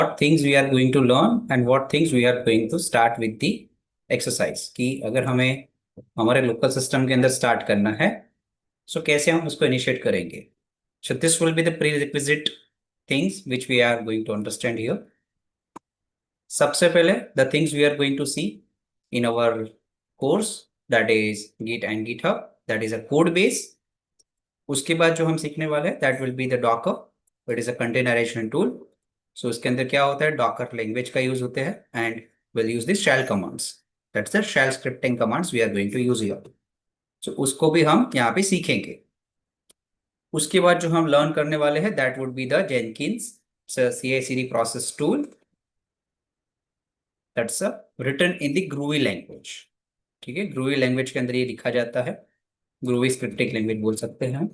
what things we are going to learn and what things we are going to start with the exercise कि अगर हमें हमारे local system के अंदर start करना है सो कैसे हम उसको इनिशिएट करेंगे. So this will be the prerequisite things which we are going to understand here. सबसे पहले the things we are going to see in our course, that is Git and GitHub, that is a code base. उसके बाद जो हम सीखने वाले हैं that will be the Docker, it is a containerization tool. So उसके अंदर क्या होता है, डॉकर लैंग्वेज का यूज होते हैं and will use the shell commands. That's the shell scripting commands we are going to use here. So उसको भी हम यहाँ पे सीखेंगे. उसके बाद जो हम लर्न करने वाले हैं that would be the Jenkins CI/CD process tool. That's written in the Groovy language. ठीक है, ग्रूवी लैंग्वेज के अंदर ये लिखा जाता है, ग्रूवी स्क्रिप्टिंग लैंग्वेज बोल सकते हैं हम.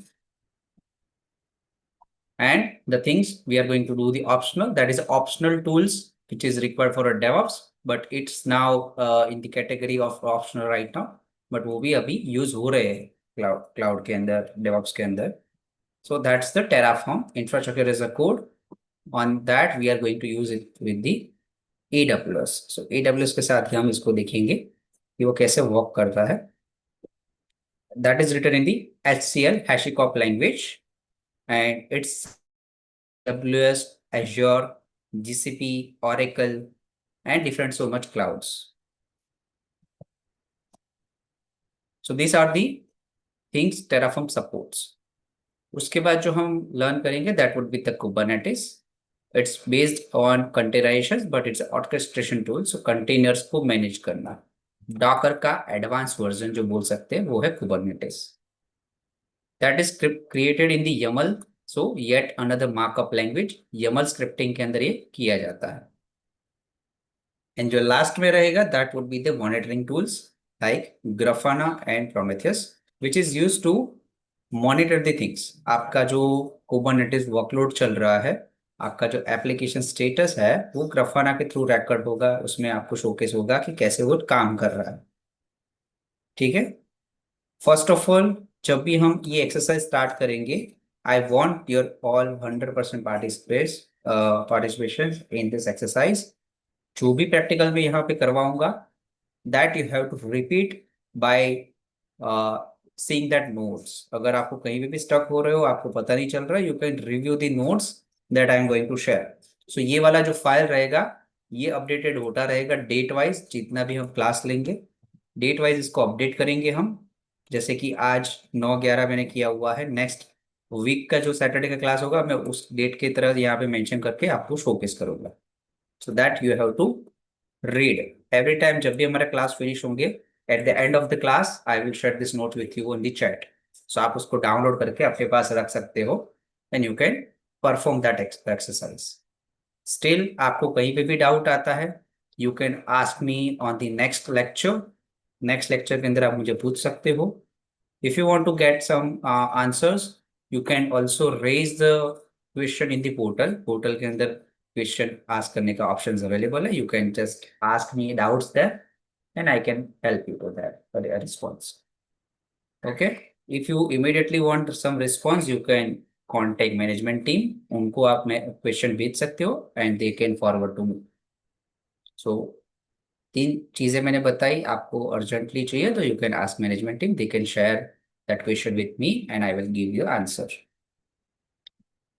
And the things we are going to do the optional, that is optional tools, which is required for a DevOps, but it's now in the category of optional right now. But वो भी अभी use हो रहे हैं cloud के अंदर, DevOps के अंदर. So that's the Terraform infrastructure as a code. On that we are going to use it with the AWS. So AWS के साथ ही हम इसको देखेंगे कि वो कैसे वर्क करता है. That is written in the HCL HashiCorp language. And it's AWS, Azure, GCP, Oracle, and different so much clouds. So these are the things Terraform supports. उसके बाद जो हम लर्न करेंगे that would be the Kubernetes. It's based on containerization, but it's an orchestration tool. So containers को manage करना. Docker का advanced version जो बोल सकते हैं वो है Kubernetes. That is created in the YAML. So yet another markup language, YAML scripting के अंदर ये किया जाता है. एंड जो लास्ट में रहेगा that would be the monitoring tools like Grafana and Prometheus which is use to monitor the things. आपका जो कुबरनेटिस वर्कलोड चल रहा है, आपका जो एप्लीकेशन स्टेटस है वो ग्राफाना के थ्रू रिकॉर्ड होगा. उसमें आपको शोकेस होगा कि कैसे वो काम कर रहा है. ठीक है. फर्स्ट ऑफ ऑल जब भी हम ये एक्सरसाइज स्टार्ट करेंगे, I want your all 100% participation in this exercise. जो भी प्रैक्टिकल में यहाँ पे करवाऊंगा that you have to repeat by seeing that notes. अगर आपको कहीं पे भी स्टक हो रहे हो, आपको पता नहीं चल रहा, you can review the notes that I am going to share. So ये वाला जो फाइल रहेगा ये अपडेटेड होता रहेगा डेट वाइज. जितना भी हम क्लास लेंगे डेट वाइज इसको अपडेट करेंगे हम. जैसे कि आज 9/11 मैंने किया हुआ है, नेक्स्ट वीक का जो सैटरडे का क्लास होगा मैं उस डेट की तरह यहाँ पे मेंशन करके आपको शोकेस करूंगा. So that you have to read every time. जब भी हमारा क्लास फिनिश होंगे at the end of the class I will share this note with you on the chat. So आप उसको डाउनलोड करके अपने पास रख सकते हो and you can perform that exercise. Still आपको कहीं पे भी डाउट आता है you can ask me on the next lecture. next lecture के अंदर आप मुझे पूछ सकते हो. If you want to get some answers, you can also raise the question in the portal. portal के अंदर क्वेश्चन आस्क करने का ऑप्शन अवेलेबल है. You can just ask me doubts there and I can help you to that for a response. Okay. If you immediately want some response you can contact management team. उनको आप question भेज सकते हो and they can forward to me. So 3 चीजें मैंने बताई. आपको urgently चाहिए तो you can ask management team, they can share that question with me and I will give you answer.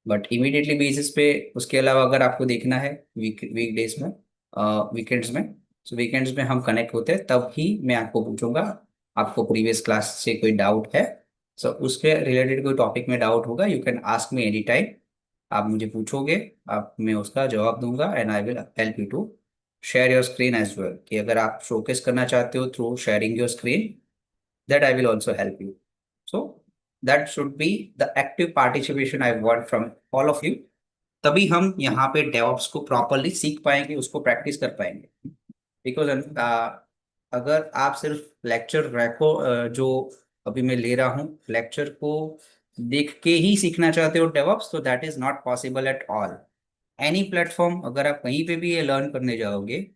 But immediately basis पे उसके अलावा अगर आपको देखना है वीकडेज में, वीकेंड्स में, सो वीकेंड्स में हम कनेक्ट होते हैं तब ही मैं आपको पूछूंगा आपको प्रीवियस क्लास से कोई डाउट है. सो उसके रिलेटेड कोई टॉपिक में डाउट होगा you can ask me any time. आप मुझे पूछोगे, आप मैं उसका जवाब दूंगा and I will help you to share your screen as well. कि अगर आप शोकेस करना चाहते हो through sharing your screen that I will also help you. So that should be the active participation I want from all of you. तभी हम यहाँ पे DevOps को प्रॉपरली सीख पाएंगे, उसको प्रैक्टिस कर पाएंगे. बिकॉज अगर आप सिर्फ लेक्चर रैको जो अभी मैं ले रहा हूँ लेक्चर को देख के ही सीखना चाहते हो DevOps, तो that is not possible at all. Any platform अगर आप कहीं पे भी ये लर्न करने जाओगे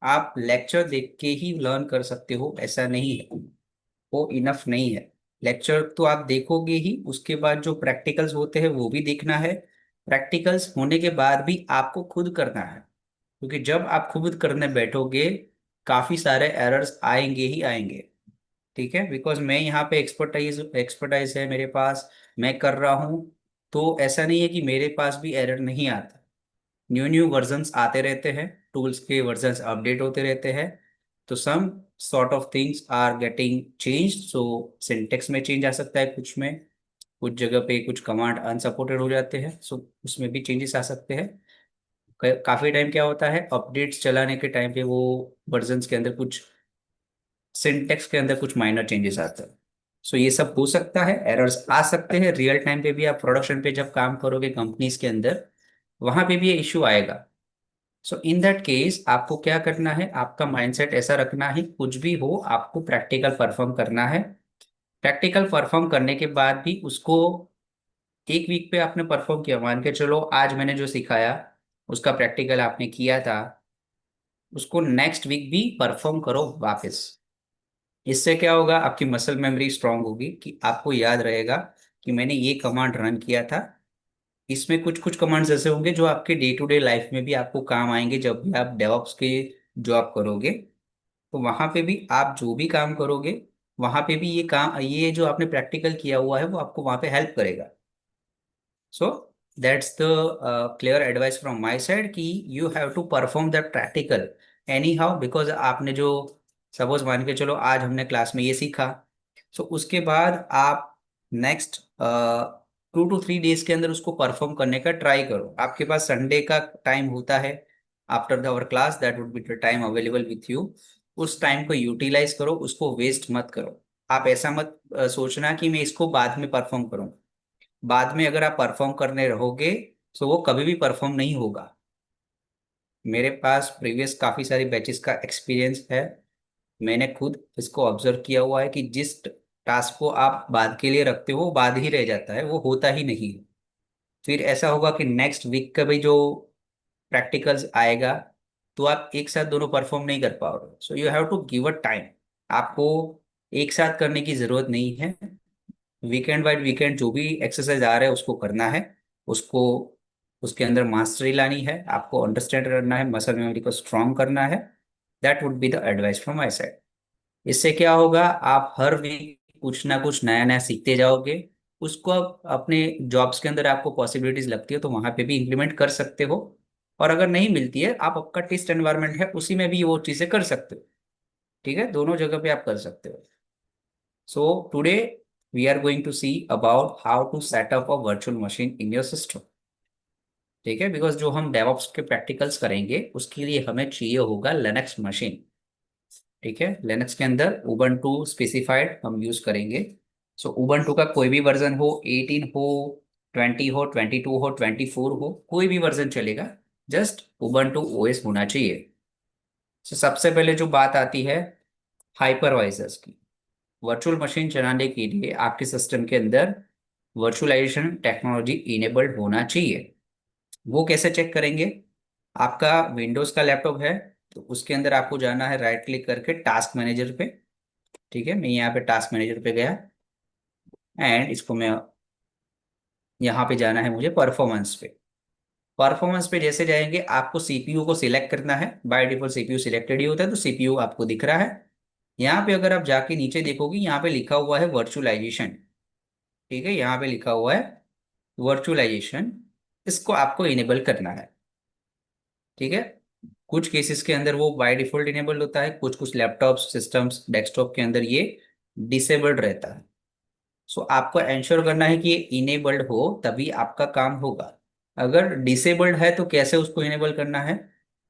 आप लेक्चर देख के ही लर्न कर सकते हो ऐसा नहीं है. वो इनफ नहीं है. लेक्चर तो आप देखोगे ही, उसके बाद जो प्रैक्टिकल्स होते हैं वो भी देखना है. प्रैक्टिकल्स होने के बाद भी आपको खुद करना है, क्योंकि जब आप खुद करने बैठोगे काफी सारे एरर्स आएंगे ही आएंगे। ठीक है, बिकॉज मैं यहाँ पे एक्सपर्टाइज एक्सपर्टाइज है मेरे पास, मैं कर रहा हूँ। तो ऐसा नहीं है कि मेरे पास भी एरर नहीं आता। न्यू न्यू वर्जन्स आते रहते हैं, टूल्स के वर्जन्स अपडेट होते रहते हैं। तो some sort of things are getting change. So syntax में चेंज आ सकता है, कुछ जगह पे कुछ कमांड अनसपोर्टेड हो जाते हैं, सो उसमें भी चेंजेस आ सकते हैं। काफी टाइम क्या होता है, अपडेट्स चलाने के टाइम पे वो वर्जन्स के अंदर कुछ सिंटेक्स के अंदर कुछ माइनर चेंजेस आते हैं। सो ये सब हो सकता है, एरर्स आ सकते हैं रियल टाइम पे भी। आप प्रोडक्शन पे जब काम करोगे कंपनीज के अंदर, वहां पे भी ये इश्यू आएगा। सो इन दैट केस आपको क्या करना है, आपका माइंडसेट ऐसा रखना है कुछ भी हो आपको प्रैक्टिकल परफॉर्म करना है। प्रैक्टिकल परफॉर्म करने के बाद भी उसको, एक वीक पे आपने परफॉर्म किया, मान के चलो आज मैंने जो सिखाया उसका प्रैक्टिकल आपने किया था, उसको नेक्स्ट वीक भी परफॉर्म करो वापस। इससे क्या होगा, आपकी मसल मेमोरी स्ट्रांग होगी कि आपको याद रहेगा कि मैंने ये कमांड रन किया था। इसमें कुछ कुछ कमांड्स ऐसे होंगे जो आपके डे टू डे लाइफ में भी आपको काम आएंगे, जब भी आप डेवऑप्स के जॉब करोगे। तो वहां पे भी आप जो भी काम करोगे, वहां पे भी ये काम, ये जो आपने प्रैक्टिकल किया हुआ है वो आपको वहां पे हेल्प करेगा। So that's the clear advice from my side कि you have to perform that practical anyhow. Because आपने जो, सपोज मान के चलो आज हमने क्लास में ये सीखा, सो उसके बाद आप नेक्स्ट 2 to 3 डेज के अंदर उसको परफॉर्म करने का ट्राई करो। आपके पास संडे का टाइम होता है after the hour class, that would be the time available with you. उस टाइम को यूटिलाइज करो, उसको वेस्ट मत करो। आप ऐसा मत सोचना कि मैं इसको बाद में परफॉर्म करूँ। बाद में अगर आप परफॉर्म करने रहोगे तो वो कभी भी परफॉर्म नहीं होगा। मेरे पास प्रीवियस काफी सारी बैचेस का एक्सपीरियंस है। मैंने खुद इसको ऑब्जर्व किया हुआ है कि जिस टास्क को आप बाद के लिए रखते हो वो बाद ही रह जाता है, वो होता ही नहीं है। फिर ऐसा होगा कि नेक्स्ट वीक का भी जो प्रैक्टिकल्स आएगा तो आप एक साथ दोनों परफॉर्म नहीं कर पाओगे। So you have to give a time. आपको एक साथ करने की जरूरत नहीं है। वीकेंड बाय वीकेंड जो भी एक्सरसाइज आ रहा है उसको करना है। उसको, उसके अंदर मास्टरी लानी है, आपको अंडरस्टैंड करना है, मसल मेमोरी को स्ट्रांग करना है। That would be the advice from my side. इससे क्या होगा, आप हर वीक कुछ ना कुछ नया नया सीखते जाओगे। उसको आप अपने जॉब्स के अंदर आपको पॉसिबिलिटीज लगती है तो वहां पे भी इम्प्लीमेंट कर सकते हो। और अगर नहीं मिलती है, आप आपका टेस्ट एनवायरनमेंट है उसी में भी वो चीजें कर सकते हो। ठीक है, दोनों जगह पे आप कर सकते हो। So today we are going to see about how to set up a virtual machine in your system. ठीक है, बिकॉज जो हम डेवऑप्स के प्रैक्टिकल्स करेंगे उसके लिए हमें चाहिए होगा लिनक्स मशीन। ठीक है, लिनक्स के अंदर उबंटू स्पेसिफाइड हम यूज करेंगे। सो उबंटू का कोई भी वर्जन हो, 18 हो, 20 हो, 22 हो, 24 हो, कोई भी वर्जन चलेगा। जस्ट उबंटू ओएस होना चाहिए। So, सबसे पहले जो बात आती है हाइपरवाइजर्स की। वर्चुअल मशीन चलाने के लिए आपके सिस्टम के अंदर वर्चुअलाइजेशन टेक्नोलॉजी इनेबल्ड होना चाहिए। वो कैसे चेक करेंगे, आपका विंडोज का लैपटॉप है तो उसके अंदर आपको जाना है राइट क्लिक करके टास्क मैनेजर पे। ठीक है, मैं यहाँ पे टास्क मैनेजर पे गया एंड इसको मैं, यहाँ पे जाना है मुझे परफॉर्मेंस पे। परफॉर्मेंस पे जैसे जाएंगे आपको सीपीयू को सिलेक्ट करना है। बाय डिफॉल्ट सीपीयू सिलेक्टेड ही होता है तो सीपीयू आपको दिख रहा है। यहाँ पे अगर आप जाके नीचे देखोगे, यहाँ पे लिखा हुआ है वर्चुअलाइजेशन। ठीक है, यहाँ पे लिखा हुआ है वर्चुअलाइजेशन। इसको आपको इनेबल करना है। ठीक है, कुछ केसेस के अंदर वो बाय डिफॉल्ट इनेबल्ड होता है, कुछ कुछ लैपटॉप सिस्टम्स डेस्कटॉप के अंदर ये डिसेबल्ड रहता है। सो आपको इंश्योर करना है कि ये इनेबल्ड हो तभी आपका काम होगा। अगर डिसेबल्ड है तो कैसे उसको इनेबल करना है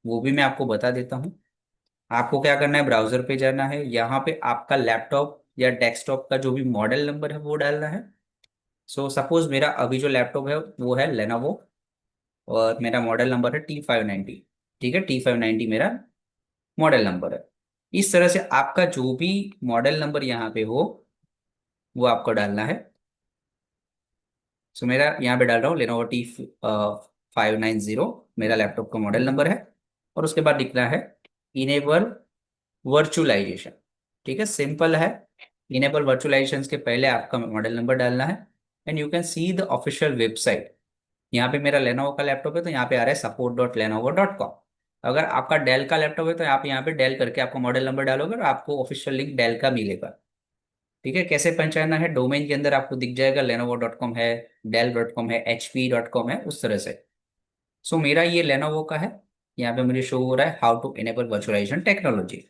वो भी मैं आपको बता देता हूँ। आपको क्या करना है, ब्राउजर पे जाना है, यहाँ पे आपका लैपटॉप या डेस्कटॉप का जो भी मॉडल नंबर है वो डालना है। सो सपोज मेरा अभी जो लैपटॉप है वो है लेनोवो और मेरा मॉडल नंबर है T590। ठीक है, T590 मेरा मॉडल नंबर है। इस तरह से आपका जो भी मॉडल नंबर यहाँ पे हो वो आपको डालना है। सो मेरा यहाँ पे डाल रहा हूँ लेनोवो T590, मेरा लैपटॉप का मॉडल नंबर है। और उसके बाद लिखना है इनेबल वर्चुअलाइजेशन। ठीक है, सिंपल है। इनेबल वर्चुअलाइजेशन के पहले आपका मॉडल नंबर डालना है and you can see the official website. यहाँ पे मेरा लेनोवो का लैपटॉप है तो यहाँ पे आ रहा है support.lenovo.com। अगर आपका डेल का लैपटॉप है तो आप यहाँ पे डेल करके आपको मॉडल नंबर डालोगे और आपको ऑफिशियल लिंक डेल का मिलेगा। ठीक है, कैसे पहचानना है, डोमेन के अंदर आपको दिख जाएगा lenovo.com है, dell.com है, hp.com है, उस तरह से। सो मेरा ये लेनोवो का है। यहाँ पे मुझे शो हो रहा है how to enable virtualization technology.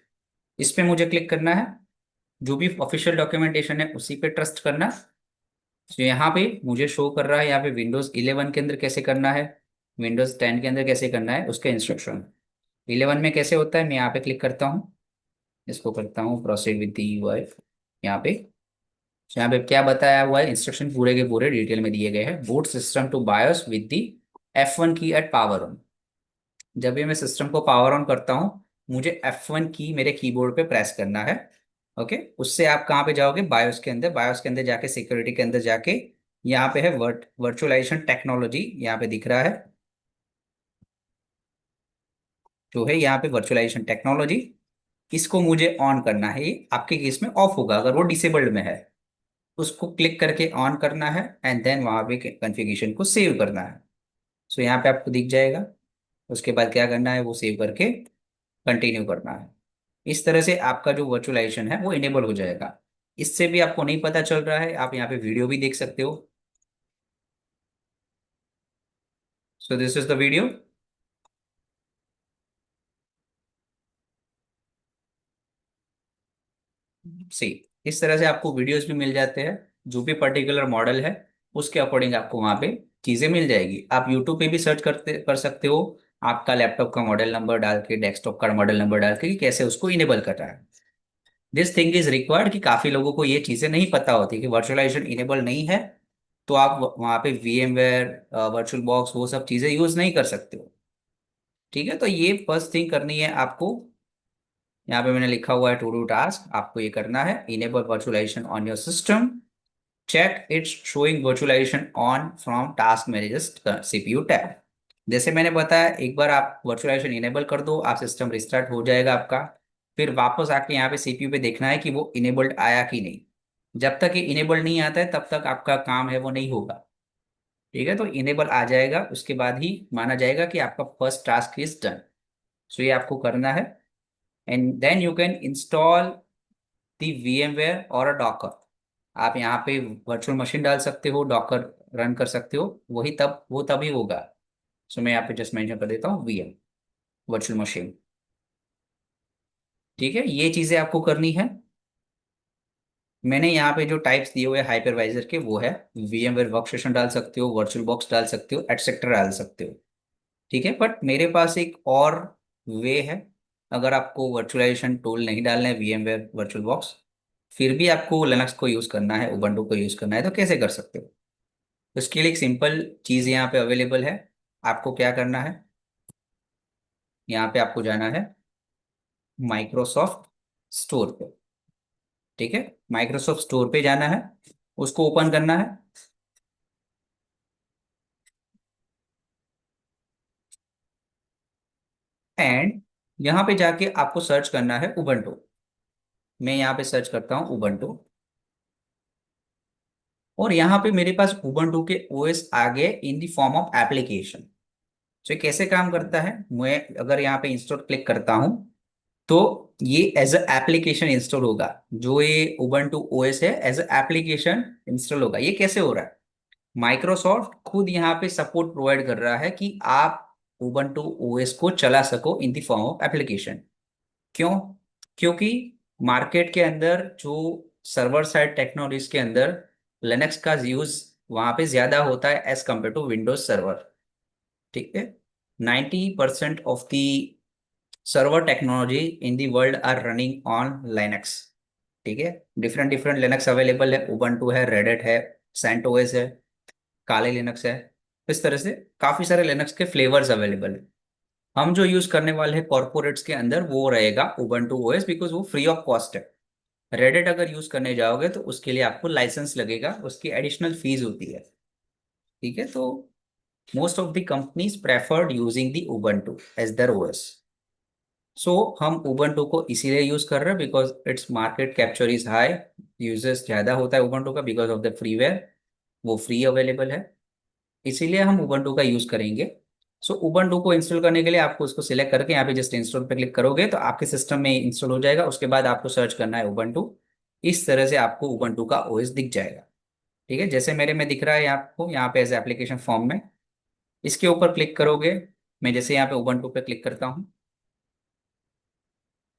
इस पे मुझे क्लिक करना है, जो भी ऑफिशियल डॉक्यूमेंटेशन है उसी पे ट्रस्ट करना। तो यहाँ पे मुझे शो कर रहा है यहाँ पे विंडोज 11 के अंदर कैसे करना है, विंडोज 10 के अंदर कैसे करना है, उसके इंस्ट्रक्शन। 11 में कैसे होता है, मैं यहाँ पे क्लिक करता हूँ, इसको करता हूँ प्रोसीड विद दी यूआई। यहाँ पे, तो यहाँ पे क्या बताया हुआ है, इंस्ट्रक्शन पूरे के पूरे डिटेल में दिए गए हैं। Boot system to BIOS with the F1 key eight power on. जब भी मैं सिस्टम को पावर ऑन करता हूँ, मुझे F1 की मेरे कीबोर्ड पे प्रेस करना है। ओके, उससे आप कहाँ पे जाओगे, बायोस के अंदर, बायोस के अंदर जाके सिक्योरिटी के अंदर जाके यहाँ पे है वर्चुअलाइजेशन टेक्नोलॉजी, यहाँ पे दिख रहा है जो है यहाँ पे वर्चुअलाइजेशन टेक्नोलॉजी। इसको मुझे ऑन करना है, ये आपके केस में ऑफ होगा अगर वो डिसेबल्ड में है। उसको क्लिक करके ऑन करना है एंड देन वहाँ पे कॉन्फ़िगरेशन को सेव करना है। सो यहाँ पे आपको दिख जाएगा। उसके बाद क्या करना है, वो सेव करके कंटिन्यू करना है। इस तरह से आपका जो वर्चुअलाइजेशन है वो इनेबल हो जाएगा। इससे भी आपको नहीं पता चल रहा है, आप यहाँ पे वीडियो भी देख सकते हो। So this is the video. See, इस तरह से आपको वीडियोस भी मिल जाते हैं, जो भी पर्टिकुलर मॉडल है उसके अकॉर्डिंग आपको वहाँ पे चीज़ें मिल जाएगी। आप यूट्यूब पे भी सर्च करते कर सकते हो, आपका लैपटॉप का मॉडल नंबर डाल के, डेस्कटॉप का मॉडल नंबर डाल के कि कैसे उसको इनेबल करना है। दिस थिंग इज रिक्वायर्ड कि काफ़ी लोगों को ये चीज़ें नहीं पता होती कि वर्चुअलाइजेशन इनेबल नहीं है, तो आप वहाँ पे VMware, वर्चुअल बॉक्स, वो सब चीज़ें यूज़ नहीं कर सकते हो। ठीक है, तो ये फर्स्ट थिंग करनी है आपको। यहाँ पे मैंने लिखा हुआ है टू डू टास्क, आपको ये करना है, enable virtualization on your system, check it's showing virtualization on from task manager CPU tab. जैसे मैंने बताया, एक बार आप वर्चुअलाइजेशन इनेबल कर दो, आप सिस्टम रिस्टार्ट हो जाएगा आपका। फिर वापस आके यहाँ पे CPU पे देखना है कि वो इनेबल्ड आया कि नहीं। जब तक ये इनेबल नहीं आता है तब तक आपका काम है वो नहीं होगा। ठीक है, तो इनेबल आ जाएगा उसके बाद ही माना जाएगा कि आपका first task is done. So ये आपको करना है and then you can install the VMware और अ डॉकर। आप यहाँ पे वर्चुअल मशीन डाल सकते हो, डॉकर रन कर सकते हो, वही तब वो तभी होगा। सो मैं यहाँ पे जस्ट मेंशन कर देता हूँ VM वर्चुअल मशीन। ठीक है, ये चीज़ें आपको करनी है। मैंने यहाँ पे जो टाइप्स दिए हुए हाइपरवाइजर के वो है, VMware वर्कस्टेशन डाल सकते हो, वर्चुअल बॉक्स डाल सकते हो, एटसेट्रा डाल सकते हो। ठीक है, बट मेरे पास एक और वे है। अगर आपको वर्चुअलाइजेशन टूल नहीं डालना है, VMware वर्चुअल बॉक्स, फिर भी आपको लिनक्स को यूज़ करना है, उबंटू को यूज़ करना है, तो कैसे कर सकते हो। उसके लिए एक सिंपल चीज़ यहाँ पे अवेलेबल है। आपको क्या करना है, यहाँ पे आपको जाना है माइक्रोसॉफ्ट स्टोर पे। ठीक है, माइक्रोसॉफ्ट स्टोर पे जाना है, उसको ओपन करना है एंड यहाँ पे जाके आपको सर्च करना है उबंटू। मैं यहाँ पे सर्च करता हूँ उबंटू, और यहाँ पे मेरे पास उबंटू के OS आ गए in the form of application. तो ये कैसे काम करता है, मैं अगर यहाँ पे इंस्टॉल क्लिक करता हूँ तो ये एज अ एप्लीकेशन इंस्टॉल होगा। जो ये उबंटू OS है एज अ एप्लीकेशन इंस्टॉल होगा। ये कैसे हो रहा है, माइक्रोसॉफ्ट खुद यहाँ पे सपोर्ट प्रोवाइड कर रहा है कि आप उबंटू OS को चला सको in the form of application. क्यों, क्योंकि मार्केट के अंदर जो सर्वर साइड टेक्नोलॉजीज के अंदर लिनक्स का यूज वहां पे ज्यादा होता है as compare to Windows server. ठीक है, 90% of the server technology in the world are running on Linux. ठीक है, डिफरेंट डिफरेंट लिनक्स अवेलेबल है, उबंटू है, रेडिट है, सेंटोस है, काले लिनक्स है। इस तरह से काफी सारे लिनक्स के फ्लेवर्स अवेलेबल है। हम जो यूज करने वाले हैं कॉर्पोरेट्स के अंदर वो रहेगा उबंटू OS, बिकॉज वो फ्री ऑफ कॉस्ट है। रेडिट अगर यूज करने जाओगे तो उसके लिए आपको लाइसेंस लगेगा, उसकी एडिशनल फीस होती है। ठीक है, तो most of the companies preferred using the Ubuntu as their OS। So हम उबंटू को इसीलिए यूज कर रहे हैं because it's market capture is high. Users ज्यादा होता है उबंटू का बिकॉज ऑफ द फ्रीवेयर, वो फ्री अवेलेबल है। इसीलिए हम उबंटू का यूज करेंगे। सो उबंटू को इंस्टॉल करने के लिए आपको उसको सिलेक्ट करके यहाँ पे जस्ट इंस्टॉल पे क्लिक करोगे तो आपके सिस्टम में इंस्टॉल हो जाएगा। उसके बाद आपको सर्च करना है उबंटू। इस तरह से आपको उबंटू का ओएस दिख जाएगा। ठीक है, जैसे मेरे में दिख रहा है आपको यहाँ पे एज एप्लीकेशन फॉर्म में, इसके ऊपर क्लिक करोगे। मैं जैसे यहाँ पे उबंटू पे क्लिक करता हूँ,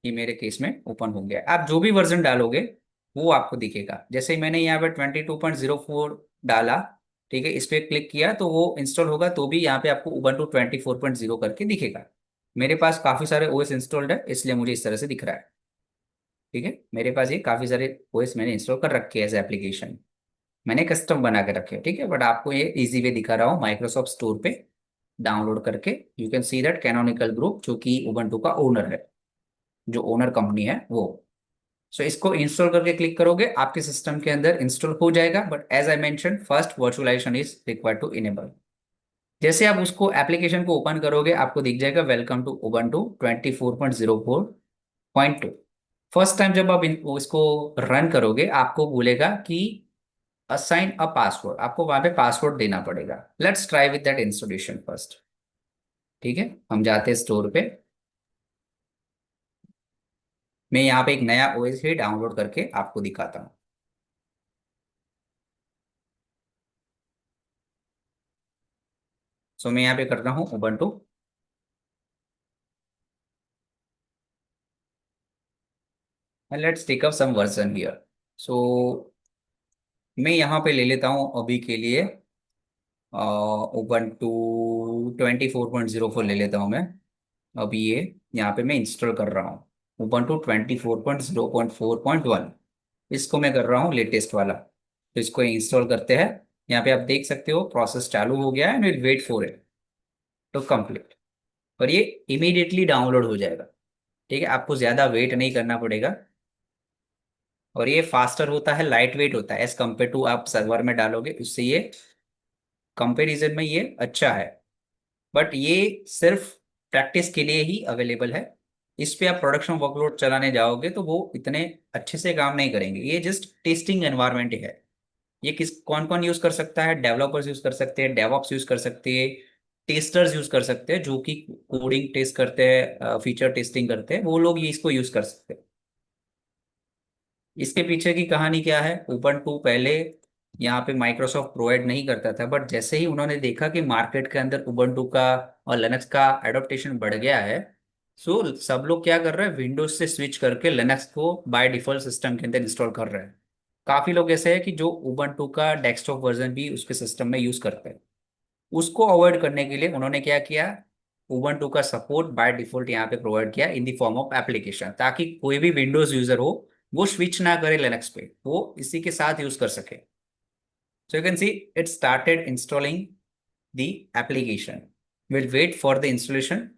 ये मेरे केस में ओपन हो गया। आप जो भी वर्जन डालोगे वो आपको दिखेगा। जैसे ही मैंने यहाँ पे 22.04 डाला, ठीक है, इस पे क्लिक किया तो वो इंस्टॉल होगा, तो भी यहाँ पे आपको उबंटू 24.0 करके दिखेगा। मेरे पास काफी सारे ओएस इंस्टॉल्ड है, इसलिए मुझे इस तरह से दिख रहा है। ठीक है, मेरे पास ये काफी सारे ओएस मैंने इंस्टॉल कर रखे हैं एज एप्लीकेशन, मैंने कस्टम बना के रखे हैं। ठीक है, बट आपको ये इजी वे दिखा रहा हूँ माइक्रोसॉफ्ट स्टोर पे डाउनलोड करके। You can see that canonical group जो कि उबंटू का ओनर है, जो ओनर कंपनी है वो। सो इसको इंस्टॉल करके क्लिक करोगे, आपके सिस्टम के अंदर इंस्टॉल हो जाएगा। But as I mention, first virtualization is required to enable. जैसे आप उसको एप्लीकेशन को ओपन करोगे, आपको दिख जाएगा welcome to Ubuntu 24.04.2। First time जब आप इसको रन करोगे, आपको बोलेगा कि असाइन अ पासवर्ड, आपको वहां पे पासवर्ड देना पड़ेगा। Let's try with that installation first. ठीक है, हम जाते हैं स्टोर पे। मैं यहाँ पे एक नया ओएस ही डाउनलोड करके आपको दिखाता हूँ। सो मैं यहाँ पे कर रहा हूँ Ubuntu, and let's take up some version here. So मैं यहाँ पे ले लेता हूँ अभी के लिए उबंटू 24.04 ले लेता हूँ मैं। अभी ये यहाँ पे मैं इंस्टॉल कर रहा हूँ उबंटू 24.0.4.1। इसको मैं कर रहा हूँ लेटेस्ट वाला, तो इसको इंस्टॉल करते हैं। यहाँ पे आप देख सकते हो प्रोसेस चालू हो गया है, and will wait for it to complete. और ये इमीडिएटली डाउनलोड हो जाएगा। ठीक है, आपको ज़्यादा वेट नहीं करना पड़ेगा। और ये फास्टर होता है, लाइट वेट होता है एज कम्पेयर टू आप सर्वर में डालोगे, उससे ये कंपैरिजन में ये अच्छा है। बट ये सिर्फ प्रैक्टिस के लिए ही अवेलेबल है। इस पे आप प्रोडक्शन वर्कलोड चलाने जाओगे तो वो इतने अच्छे से काम नहीं करेंगे। ये जस्ट टेस्टिंग एनवायरनमेंट है। ये किस कौन कौन यूज कर सकता है? डेवलपर्स यूज कर सकते हैं, डेवऑप्स यूज कर सकते हैं, टेस्टर्स यूज कर सकते हैं, जो कि कोडिंग टेस्ट करते हैं, फीचर टेस्टिंग करते हैं, वो लोग ये इसको यूज कर सकते हैं। इसके पीछे की कहानी क्या है? उबंटू पहले यहाँ पे माइक्रोसॉफ्ट प्रोवाइड नहीं करता था, बट जैसे ही उन्होंने देखा कि मार्केट के अंदर उबंटू का और लिनक्स का एडॉप्टेशन बढ़ गया है, सो सब लोग क्या कर रहे हैं, विंडोज से स्विच करके लिनक्स को बाय डिफॉल्ट सिस्टम के अंदर इंस्टॉल कर रहे हैं। काफी लोग ऐसे हैं कि जो उबंटू का डेस्कटॉप वर्जन भी उसके सिस्टम में यूज करते हैं। उसको अवॉइड करने के लिए उन्होंने क्या किया, उबंटू का सपोर्ट बाय डिफॉल्ट यहाँ पे प्रोवाइड किया in the form of application, ताकि कोई भी विंडोज यूजर हो वो स्विच ना करे लिनक्स पे, वो इसी के साथ यूज कर सके। So you can see it started installing the application. Will wait for the installation.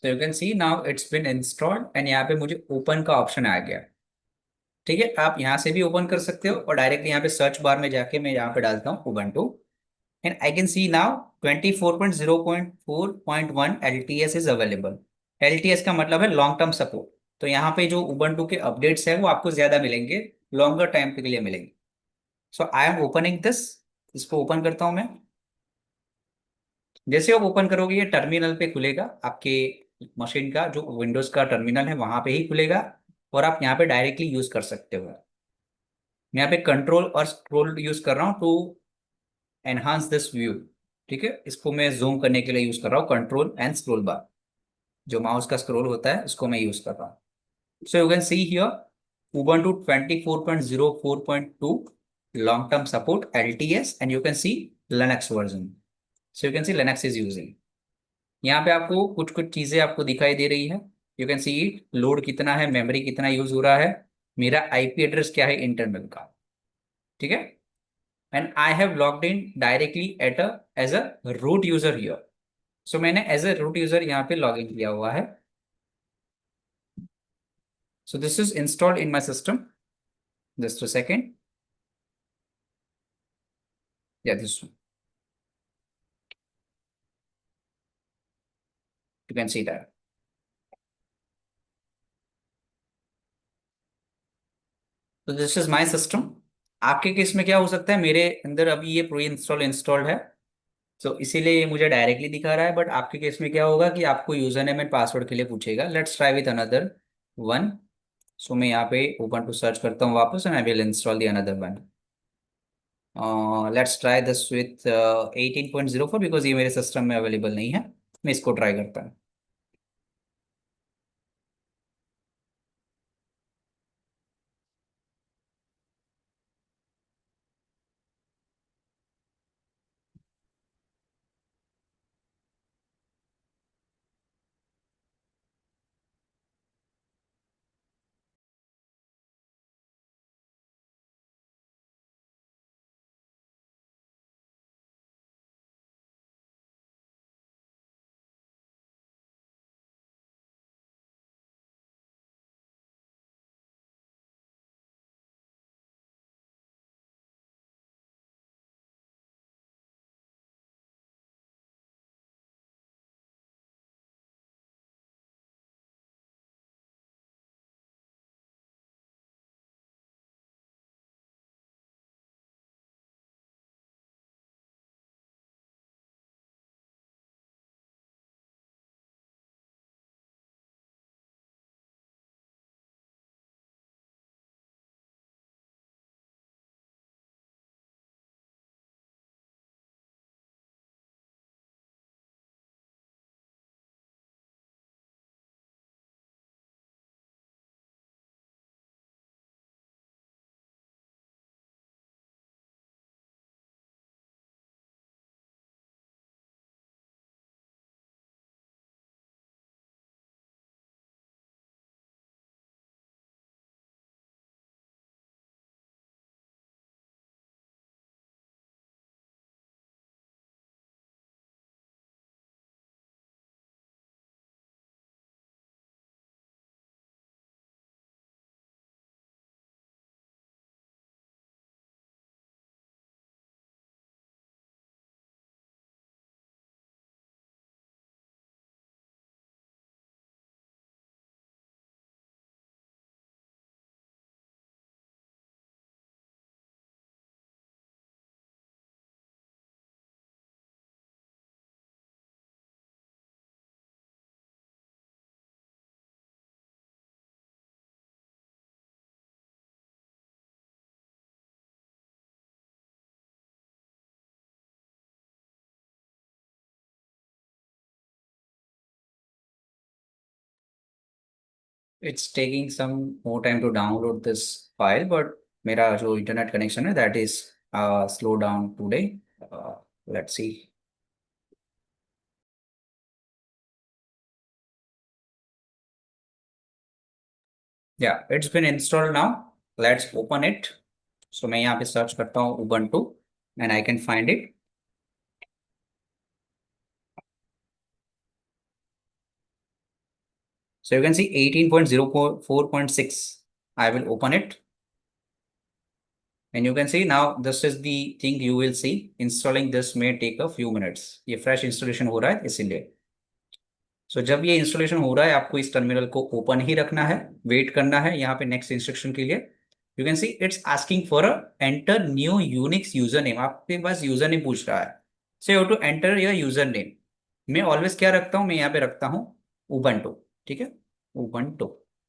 So you can see now it's been installed and यहाँ पे मुझे ओपन का ऑप्शन आ गया। ठीक है, आप यहाँ से भी ओपन कर सकते हो और डायरेक्टली यहाँ पे सर्च बार में जाके मैं यहाँ पे डालता हूँ Ubuntu and I can see now 24.0.4.1 LTS is available. LTS का मतलब है लॉन्ग टर्म सपोर्ट। तो यहाँ पे जो उबंटू के अपडेट्स है वो आपको ज्यादा मिलेंगे, लॉन्गर टाइम के लिए मिलेंगे। सो आई एम ओपनिंग दिस, इसको ओपन करता हूँ मैं। जैसे आप ओपन करोगे ये टर्मिनल पे खुलेगा आपके मशीन का, जो विंडोज का टर्मिनल है वहां पे ही खुलेगा और आप यहाँ पे डायरेक्टली यूज कर सकते हो। मैं यहाँ पे कंट्रोल और स्क्रॉल यूज कर रहा हूँ टू एनहांस दिस व्यू। ठीक है, इसको मैं जूम करने के लिए यूज कर रहा हूँ, कंट्रोल एंड स्क्रॉल बार, जो माउस का स्क्रॉल होता है उसको मैं यूज कर रहा हूँ। सो you can see here Ubuntu 24.04.2 long term support LTS and you can see Linux version. So you can see Linux is using। यहाँ पे आपको कुछ कुछ चीजें आपको दिखाई दे रही है। यू कैन सी लोड कितना है, मेमोरी कितना यूज हो रहा है, मेरा आईपी एड्रेस क्या है इंटरनल का। ठीक है, and I have logged in directly at a as a root user here. So मैंने एज अ रूट यूजर यहाँ पे लॉग इन किया हुआ है। So this is installed in my system, just a second. Yeah this you can see that. तो this is my system. आपके case में क्या हो सकता है, मेरे अंदर अभी ये प्री इंस्टॉल इंस्टॉल्ड है, तो इसीलिए ये मुझे डायरेक्टली दिखा रहा है। बट आपके केस में क्या होगा कि आपको यूजर नेम एंड पासवर्ड के लिए पूछेगा। Let's try with another one. So मैं यहाँ पे ओपन टू सर्च करता हूँ वापस and I will install the another one. Let's try this with 18.04 because ये मेरे सिस्टम में अवेलेबल नहीं है। मैं इसको ट्राई करता हूँ। It's taking some more time to download this file but मेरा जो इंटरनेट कनेक्शन है that is slow down today. Let's see. Yeah it's been installed now, let's open it. So मैं यहाँ पे सर्च करता हूँ Ubuntu and I can find it. So you can see 18.04.6. I will open it. And you can see now this is the thing you will see. Installing this may take a few minutes. ये fresh installation हो रहा है इसीलिए. So जब ये installation हो रहा है आपको इस टर्मिनल को ओपन ही रखना है, वेट करना है यहाँ पे नेक्स्ट इंस्ट्रक्शन के लिए. You can see it's asking for a enter new Unix user name. आपके पास यूजर नेम पूछ रहा है. So you to enter your user name. मैं ऑलवेज क्या रखता हूँ, मैं यहाँ पे रखता हूँ उबंटू. ठीक है, उबंटू.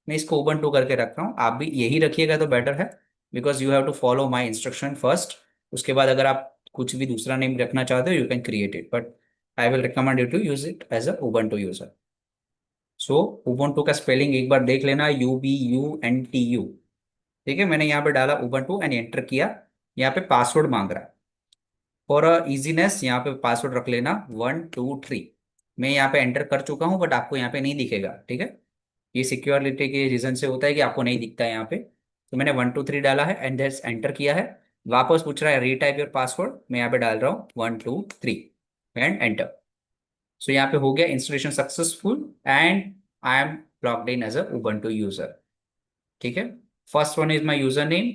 मैं इसको उबंटू करके रख रहा हूँ, आप भी यही रखिएगा तो बेटर है, because you have to follow my instruction first. उसके बाद अगर आप कुछ भी दूसरा नेम रखना चाहते हो you can create it, but I will recommend you to use it as a Ubuntu user. So Ubuntu का स्पेलिंग एक बार देख लेना, UBUNTU. ठीक है, मैंने यहाँ पे डाला उबंटू एंड एंटर किया. यहाँ पे पासवर्ड मांग रहा है. फॉर इजीनेस यहाँ पे पासवर्ड रख लेना 123. मैं यहाँ पे एंटर कर चुका हूँ बट आपको यहाँ पे नहीं दिखेगा. ठीक है, ये सिक्योरिटी के रीजन से होता है कि आपको नहीं दिखता है यहाँ पे. तो मैंने 123 डाला है एंड दैट्स एंटर किया है. वापस पूछ रहा है रीटाइप योर पासवर्ड. मैं यहाँ पे डाल रहा हूँ 123 एंड एंटर. सो यहाँ पे हो गया installation successful and I am logged in as a Ubuntu user. ठीक है, first one is my user name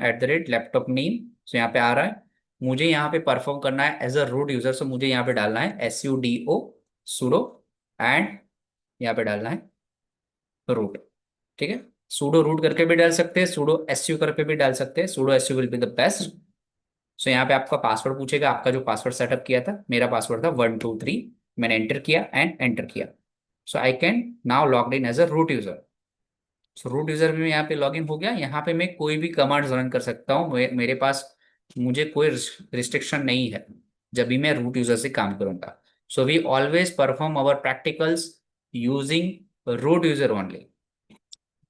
@laptop name. So यहाँ पे आ रहा है. मुझे यहाँ पे परफॉर्म करना है एज अ रूट यूजर. सो मुझे यहाँ पे डालना है sudo sudo एंड यहाँ पे डालना है रूट. ठीक है, sudo रूट करके भी डाल सकते हैं, sudo su करके भी डाल सकते हैं. sudo su will be the best. So यहाँ पे आपका पासवर्ड पूछेगा. आपका जो पासवर्ड सेटअप किया था, मेरा पासवर्ड था 123. मैंने एंटर किया एंड एंटर किया. So I can now log in as a root user. So root user में यहाँ पे लॉग इन हो गया. यहाँ पे मैं कोई भी कमांड रन कर सकता हूँ. मेरे पास मुझे कोई रिस्ट्रिक्शन नहीं है जब भी मैं रूट यूजर से काम करूंगा. So we always perform our practicals using root user only.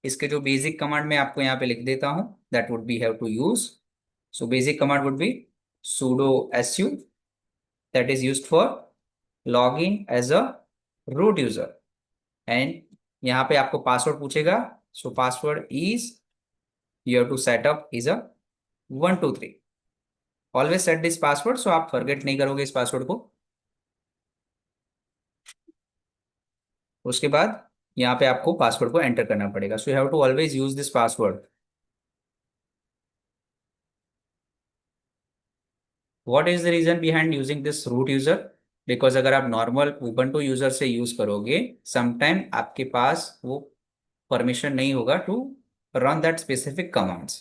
इसके जो बेसिक कमांड मैं आपको यहाँ पे लिख देता हूँ, that would be have to use. So basic command would be sudo su, that is used for login as a root user. And यहाँ पे आपको पासवर्ड पूछेगा. So password is you have to set up is a 123. Always set this password, so आप forget नहीं करोगे इस password को. उसके बाद यहाँ पे आपको पासवर्ड को एंटर करना पड़ेगा. So you have to always use this password. What is the reason behind using this root user? Because अगर आप नॉर्मल उबंटू यूजर से यूज करोगे, समटाइम आपके पास वो परमिशन नहीं होगा to run that specific commands.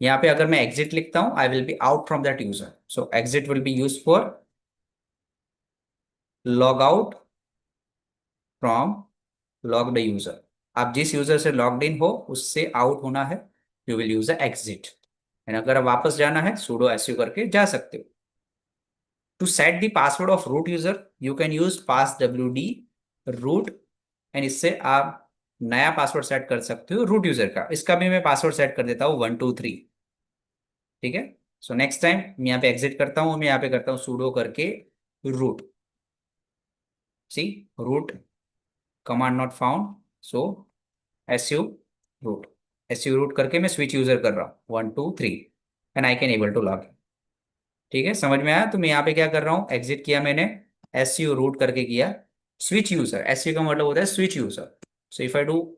यहाँ पे अगर मैं एग्जिट लिखता हूँ, I will be out from that user. So exit will be use for log out from logged user. आप जिस यूजर से लॉग्ड इन हो उससे आउट होना है, you will use exit. And अगर आप वापस जाना है, sudo su करके जा सकते हो. To set the password of root user you can use passwd root. And इससे आप नया पासवर्ड सेट कर सकते हो रूट यूजर का. इसका भी मैं पासवर्ड सेट कर देता हूँ 123. ठीक है, सो नेक्स्ट टाइम मैं यहाँ पे एग्जिट करता हूँ, मैं यहाँ पे करता हूँ sudo करके root. See, root command not found. So su root. su root करके मैं स्विच यूजर कर रहा हूँ 123 and I can able to log. ठीक है, समझ में आया? तो मैं यहाँ पे क्या कर रहा हूँ, एग्जिट किया मैंने, su रूट करके किया. स्विच यूजर, su का मतलब होता है switch user. So if I do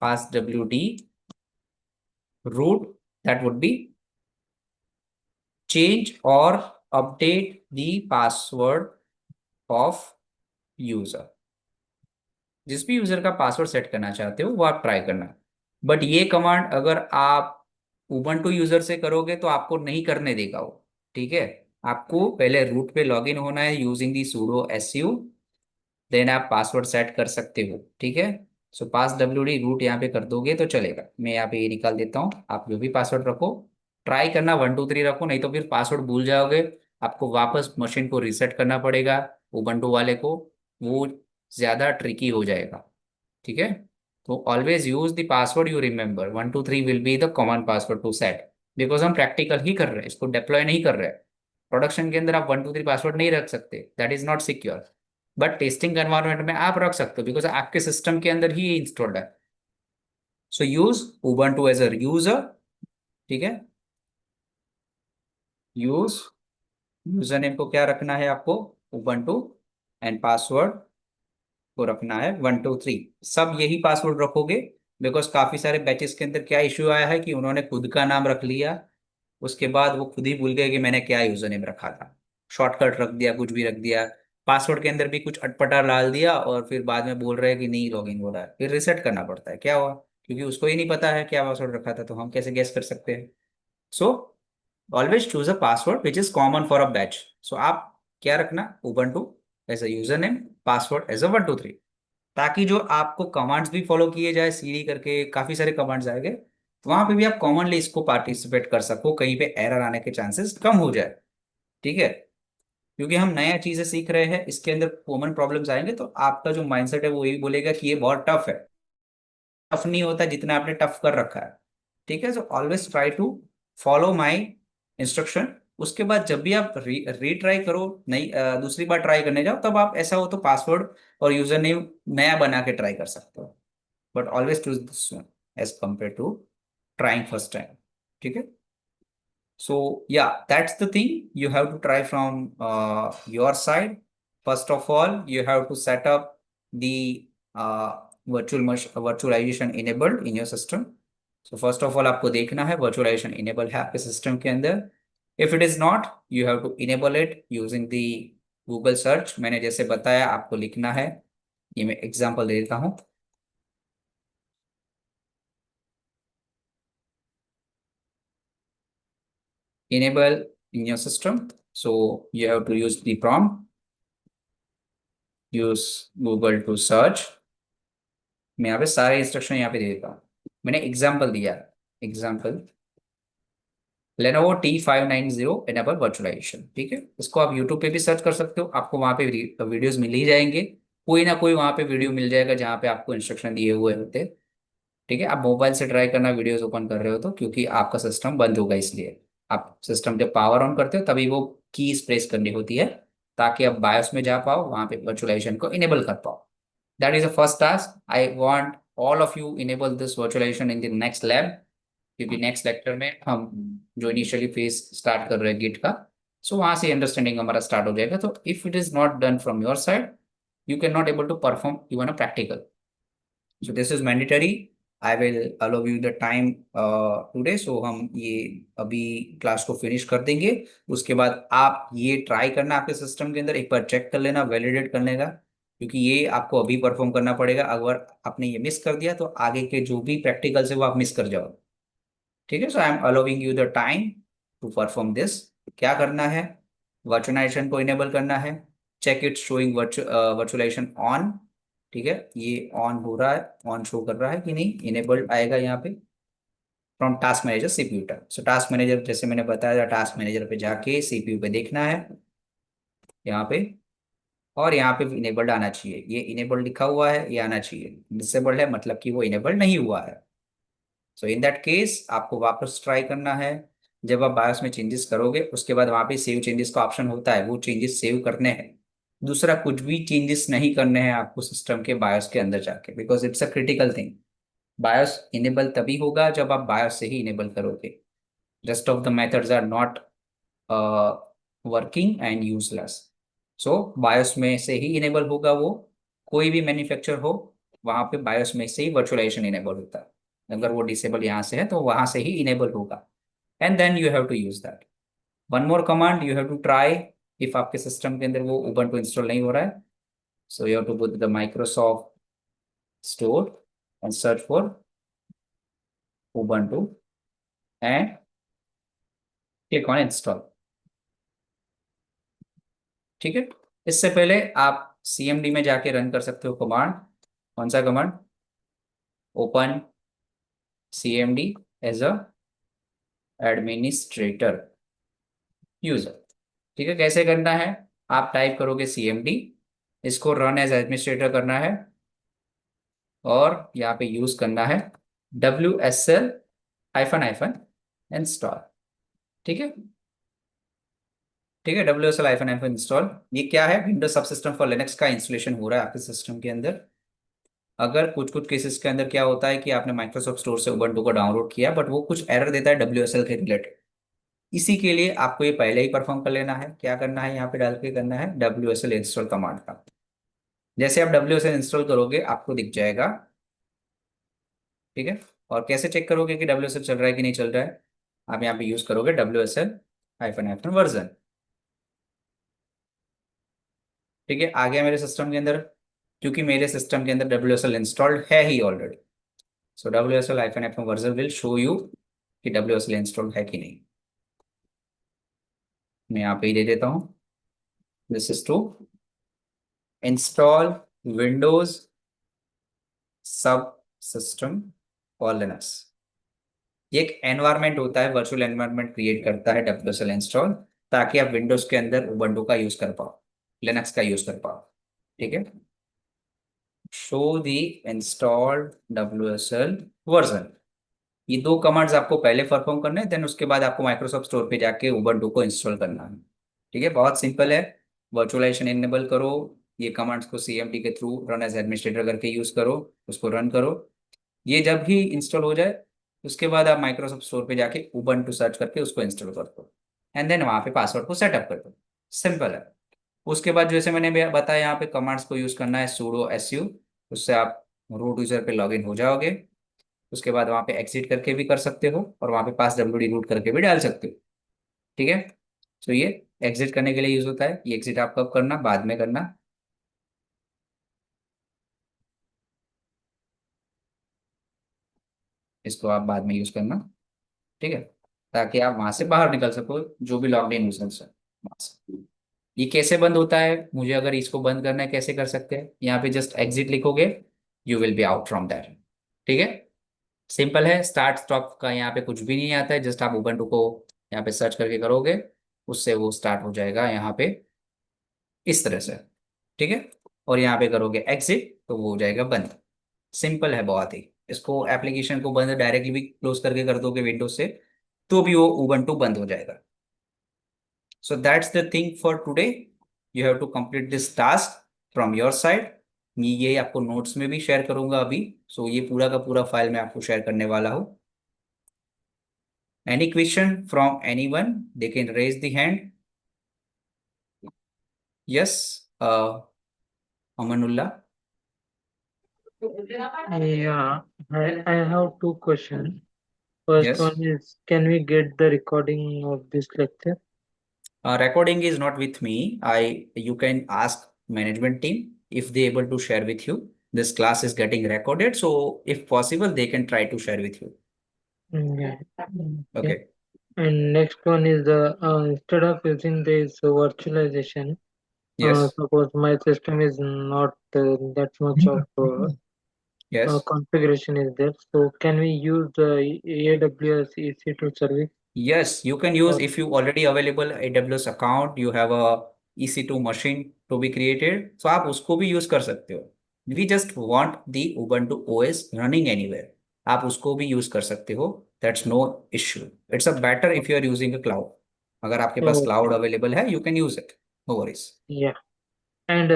passwd root, that would be change or update the password of user. जिस भी यूजर का पासवर्ड सेट करना चाहते हो वो आप ट्राई करना. बट ये कमांड अगर आप उबंटू यूजर से करोगे तो आपको नहीं करने देगा वो. ठीक है, आपको पहले रूट पे लॉगिन होना है using the sudo su, then आप पासवर्ड सेट कर सकते हो. ठीक है, सो passwd रूट यहाँ पे कर दोगे तो चलेगा. मैं यहाँ पे ये निकाल देता हूँ. आप जो भी पासवर्ड रखो, ट्राई करना 123 रखो, नहीं तो फिर पासवर्ड भूल जाओगे. आपको वापस मशीन को रीसेट करना पड़ेगा उबंटू वाले को. वो ज़्यादा ट्रिकी हो जाएगा. ठीक है, तो always use the password you remember. 123 will be the common password to set. Because हम प्रैक्टिकल ही कर रहे हैं, इसको डिप्लॉय नहीं कर रहे हैं. प्रोडक्शन के अंदर आप 123 पासवर्ड नहीं रख सकते, that is not secure. But testing environment में आप रख सकते हो बिकॉज आपके सिस्टम के अंदर ही इंस्टॉल्ड है. So use Ubuntu as a user. ठीक है, यूज यूजर नेम को क्या रखना है आपको, उबंटू, एंड पासवर्ड को रखना है 123, सब यही पासवर्ड रखोगे। बिकॉज काफी सारे बैचेस के अंदर क्या इश्यू आया है कि उन्होंने खुद का नाम रख लिया, उसके बाद वो खुद ही भूल गए कि मैंने क्या यूजर नेम रखा था, शॉर्टकट रख दिया, कुछ भी रख दिया, पासवर्ड के अंदर भी कुछ अटपटा डाल दिया, और फिर बाद में बोल रहे हैं कि नहीं लॉगिन हो रहा है, फिर रिसेट करना पड़ता है। क्या हुआ? क्योंकि उसको ही नहीं पता है क्या पासवर्ड रखा था, तो हम कैसे गेस कर सकते हैं? So always choose a password which is common for a batch. So आप क्या रखना, Ubuntu as a user name, password as a 123, ताकि जो आपको कमांड्स भी फॉलो किए जाए, सीडी करके काफी सारे कमांड्स आएंगे, वहां पे भी आप कॉमनली इसको पार्टिसिपेट कर सको, कहीं पे एरर आने के चांसेस कम हो जाए। ठीक है? क्योंकि हम नया चीजें सीख रहे हैं, इसके अंदर कॉमन प्रॉब्लम्स आएंगे, तो आपका जो माइंडसेट है वो यही बोलेगा कि ये बहुत टफ है। टफ नहीं होता जितना आपने टफ कर रखा है। ठीक है? So always try to follow my instruction. उसके बाद जब भी आप रीट्राई करो, नहीं दूसरी बार ट्राई करने जाओ, तब आप ऐसा हो तो पासवर्ड और यूजर नेम नया बना के ट्राई कर सकते हो। But always choose this one as compare to trying first time. ठीक है? So yeah, that's the thing you have to try from your side. First of all, you have to set up the virtualization enabled in your system. So first of all, आपको देखना है virtualization enable है आपके system के अंदर. If it is not, you have to enable it using the Google search. मैंने जैसे बताया आपको लिखना है, ये मैं एग्जांपल दे देता हूँ. Enable in your system. So you have to use the prompt. use Google to search. मैं यहाँ पे सारे इंस्ट्रक्शन यहाँ पे दे देता हूँ. मैंने एग्जाम्पल दिया, example Lenovo T590 enable virtualisation. ठीक है? इसको आप यूट्यूब पे भी सर्च कर सकते हो, आपको वहाँ पे वीडियोस मिल ही जाएंगे. कोई ना कोई वहाँ पे वीडियो मिल जाएगा जहाँ पे आपको इंस्ट्रक्शन दिए हुए होते. ठीक है? आप मोबाइल से ट्राई करना वीडियोस ओपन कर रहे हो तो, क्योंकि आपका सिस्टम बंद होगा, इसलिए आप सिस्टम जब पावर ऑन करते हो तभी वो कीज प्रेस करनी होती है, ताकि आप बायोस में जा पाओ, वहाँ पे वर्चुअलाइजेशन को इनेबल कर पाओ. That is the first task. I want all of you enable this virtualization in the next lab, क्योंकि नेक्स्ट लेक्चर में हम जो इनिशियली फेज स्टार्ट कर रहे हैं गिट का, सो वहां से अंडरस्टैंडिंग हमारा स्टार्ट हो जाएगा. तो if it is not done from your side, you can not able to perform even a practical. So this is mandatory. I will allow you the time today. So हम ये अभी class को finish कर देंगे. उसके बाद आप ये ट्राई करना आपके सिस्टम के अंदर, एक बार चेक कर लेना, वैलिडेट करने का, क्योंकि ये आपको अभी परफॉर्म करना पड़ेगा. अगर आपने ये मिस कर दिया तो आगे के जो भी प्रैक्टिकल्स है वो आप मिस कर जाओ. ठीक है? So I am allowing you the time to perform this. क्या करना है? वर्चुअलाइजेशन को इनेबल करना है. Check it showing virtualization on. ठीक है? ये ऑन हो रहा है, ऑन शो कर रहा है कि नहीं, इनेबल्ड आएगा यहाँ पे from task manager CPU tab. So task manager जैसे मैंने बताया, टास्क मैनेजर पे जाके सीपीयू पे देखना है यहाँ पे, और यहाँ पे इनेबल्ड आना चाहिए. ये इनेबल्ड लिखा हुआ है, ये आना चाहिए. डिसेबल्ड है मतलब कि वो इनेबल्ड नहीं हुआ है. सो इन दैट केस आपको वापस ट्राई करना है. जब आप बायोस में चेंजेस करोगे, उसके बाद वहां पे सेव चेंजेस का ऑप्शन होता है, वो चेंजेस सेव करने हैं. दूसरा कुछ भी चेंजेस नहीं करने हैं आपको सिस्टम के बायोस के अंदर जाके, because it's a critical thing. BIOS enable तभी होगा जब आप बायोस से ही इनेबल करोगे. Rest of the methods are not working and useless. So BIOS में से ही इनेबल होगा वो. कोई भी मैन्युफैक्चर हो, वहां पे बायोस में से ही वर्चुअलाइजेशन इनेबल होता है. अगर वो डिसेबल यहाँ से है तो वहां से ही इनेबल होगा. And then you have to use that. One more command you have to try. If आपके सिस्टम के अंदर वो उबंटू इंस्टॉल नहीं हो रहा है, so you have to go to the Microsoft store and search for Ubuntu and click on install. ठीक है? इससे पहले आप सीएमडी में जाके रन कर सकते हो कमांड. कौन सा command? Open CMD as a administrator user. ठीक है? कैसे करना है? आप टाइप करोगे सीएमडी, इसको रन एज एडमिनिस्ट्रेटर करना है, और यहाँ पे यूज करना है WSL हाइफन हाइफन इंस्टॉल. ठीक है? ठीक है? WSL hyphen hyphen install. ये क्या है? विंडोज सबसिस्टम फॉर लिनक्स का इंस्टॉलेशन हो रहा है आपके सिस्टम के अंदर. अगर कुछ कुछ केसेस के अंदर क्या होता है कि आपने माइक्रोसॉफ्ट स्टोर से उबंटू को डाउनलोड किया, बट वो कुछ एरर देता है WSL के रिलेटेड. इसी के लिए आपको ये पहले ही परफॉर्म कर लेना है. क्या करना है? यहाँ पे डाल के करना है WSL इंस्टॉल कमांड का. जैसे आप WSL इंस्टॉल करोगे आपको दिख जाएगा, ठीक है। और कैसे चेक करोगे कि WSL चल रहा है कि नहीं चल रहा है? आप यहाँ पे यूज करोगे WSL हाइफन हाइफन वर्जन, ठीक है। आ गया मेरे सिस्टम के अंदर, क्योंकि मेरे सिस्टम के अंदर WSL इंस्टॉल्ड है ही already. So WSL hyphen hyphen version will show you कि WSL इंस्टॉल्ड है कि नहीं। मैं यहाँ पे ही दे देता हूँ, this is to install Windows subsystem और लिनक्स। ये एक एनवायरनमेंट होता है, वर्चुअल एनवायरनमेंट क्रिएट करता है WSL इंस्टॉल, ताकि आप विंडोज के अंदर उबंटू का यूज कर पाओ, लिनक्स का यूज कर पाओ, ठीक है। शो दी इंस्टॉल्ड WSL वर्जन, ये दो कमांड्स आपको पहले परफॉर्म करने हैं, देन उसके बाद आपको माइक्रोसॉफ्ट स्टोर पे जाके उबंटू को इंस्टॉल करना है, ठीक है। बहुत सिंपल है। वर्चुअलाइजेशन इनेबल करो, ये कमांड्स को CMD के थ्रू रन एज एडमिनिस्ट्रेटर करके यूज करो, उसको रन करो। ये जब भी इंस्टॉल हो जाए उसके बाद आप माइक्रोसॉफ्ट स्टोर पे जाके उबंटू सर्च करके उसको इंस्टॉल कर दो, एंड देन वहाँ पे पासवर्ड को सेटअप कर दो। सिंपल है। उसके बाद जैसे मैंने बताया यहाँ पे कमांड्स को यूज करना है, sudo su, उससे आप रूट यूजर पे लॉगिन हो जाओगे। उसके बाद वहाँ पे एग्जिट करके भी कर सकते हो, और वहाँ पे पास WD रूट करके भी डाल सकते हो, ठीक है। तो ये एग्जिट करने के लिए यूज होता है। ये एग्जिट आप कब करना, बाद में करना, इसको आप बाद में यूज करना, ठीक है, ताकि आप वहां से बाहर निकल सको, जो भी लॉग्ड इन यूजर्स है वहां से। ये कैसे बंद होता है, मुझे अगर इसको बंद करना है कैसे कर सकते हैं, यहाँ पे जस्ट एग्जिट लिखोगे, you will be out from that, ठीक है। सिंपल है, स्टार्ट स्टॉप का यहाँ पे कुछ भी नहीं आता है, जस्ट आप उबंटू को यहाँ पे सर्च करके करोगे, उससे वो स्टार्ट हो जाएगा यहाँ पे इस तरह से, ठीक है। और यहाँ पे करोगे एग्जिट तो वो हो जाएगा बंद। सिंपल है बहुत ही। इसको एप्लीकेशन को बंद डायरेक्टली भी क्लोज करके कर दोगे विंडोज से, तो भी वो उबंटू बंद हो जाएगा। So that's the thing for today, you have to complete this task from your side. ये आपको नोट्स में भी शेयर करूंगा अभी। सो ये पूरा का पूरा फाइल मैं आपको शेयर करने वाला हूँ। Any question from any one, they can raise the hand. Yes, Amanullah. Yeah, I have two questions. First yes, one is, can we get the recording of this lecture? recording is not with me. You can ask management team if they able to share with you. This class is getting recorded, so if possible, they can try to share with you. Yeah. Okay. Okay. And next one is instead of using this virtualization, Yes. suppose my system is not that much of Yes. configuration is there. So can we use the AWS EC2 service? Yes, you can use Or, if you already available AWS account, you have a EC2 machine to be created, so आप उसको भी use कर सकते हो। We just want the Ubuntu OS running anywhere, आप उसको भी use कर सकते हो। That's no issue. It's a better if you are using a cloud. अगर आपके पास okay. cloud अवेलेबल है, you can use it. No worries. Yeah. And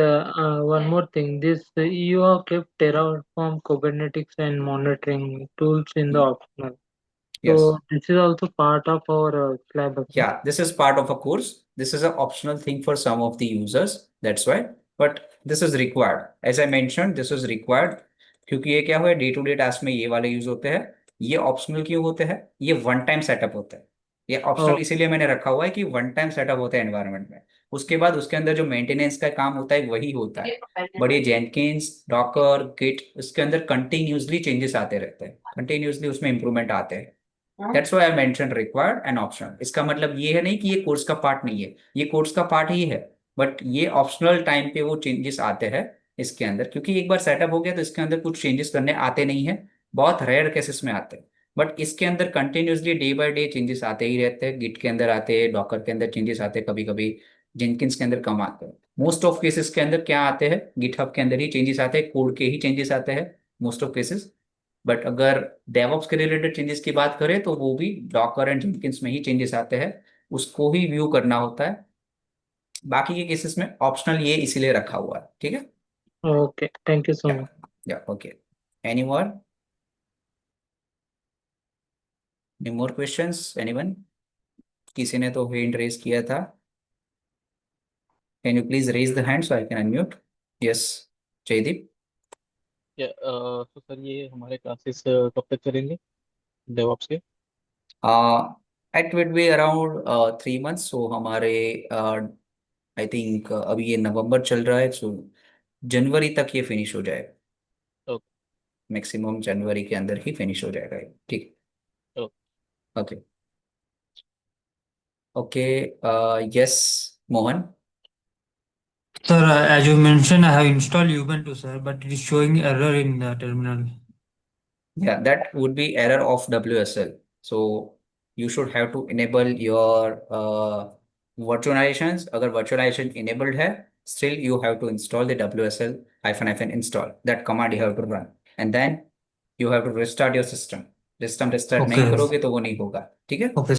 one more thing, this you have kept Terraform, Kubernetes, and monitoring tools in the Y- optional. Yes. So this is also part of our syllabus. No? Yeah, this is part of a course. This is an optional thing for some of the users. That's why. But this is required. As I mentioned, this is required. क्योंकि ये क्या हुआ, day to day task में ये वाले use होते हैं। ये ऑप्शनल क्यों होते हैं? ये वन टाइम सेटअप होता है। ये ऑप्शनल Oh, इसीलिए मैंने रखा हुआ है कि वन टाइम सेटअप होता है एनवायरनमेंट में। उसके बाद उसके अंदर जो मेंटेनेंस का काम होता है वही होता है। बट ये जेनकिंस, डॉकर, गिट, इसके अंदर कंटिन्यूसली चेंजेस आते रहते हैं, कंटिन्यूसली उसमें इंप्रूवमेंट आते हैं। That's why I mention required and optional. इसका मतलब ये है नहीं कि ये कोर्स का पार्ट नहीं है, ये कोर्स का पार्ट ही है। बट ये ऑप्शनल टाइम पे वो चेंजेस आते हैं इसके अंदर, क्योंकि एक बार सेटअप हो गया तो इसके अंदर कुछ चेंजेस करने आते नहीं है। बहुत रेयर केसेस में आते हैं। बट इसके अंदर continuously day by day changes आते ही रहते हैं। गिट के अंदर आते हैं, डॉकर के अंदर चेंजेस आते हैं, कभी कभी जेनकिंस के अंदर कम आते हैं। मोस्ट ऑफ केसेस के अंदर क्या आते हैं, गिटहब के अंदर ही चेंजेस आते हैं, कोड के ही चेंजेस आते हैं मोस्ट ऑफ केसेस। बट अगर डेवऑप्स के रिलेटेड चेंजेस की बात करें तो वो भी डॉकर एंड जेनकिंस में ही चेंजेस आते हैं, उसको ही व्यू करना होता है। बाकी के केसेस में ऑप्शनल ये इसीलिए रखा हुआ है, ठीक है। okay. Thank you so yeah much. Yeah okay, any more, any more questions, anyone? किसी ने तो हैंड रेज किया था, can you please raise the hand so I can unmute? Yes. Jaydeep. तो सर ये हमारे क्लासेस कब तक चलेंगे डेवऑप्स के? It will be around 3 months. So हमारे आई थिंक अभी ये नवंबर चल रहा है, सो जनवरी तक ये फिनिश हो जाएगा। ओके। मैक्सिमम जनवरी के अंदर ही फिनिश हो जाएगा ये। ठीक। Okay. Okay. Okay. Yes, Mohan. Sir, as you mentioned, I have installed Ubuntu, sir, but it is showing error in the terminal. Yeah, that would be error of WSL. So you should have to enable your virtualizations. अगर virtualization enabled है, still you have to install the WSL hyphen install. That command you have to run, and then you have to restart your system. System restart नहीं Okay. करोगे तो वो नहीं होगा। ठीक है। Okay.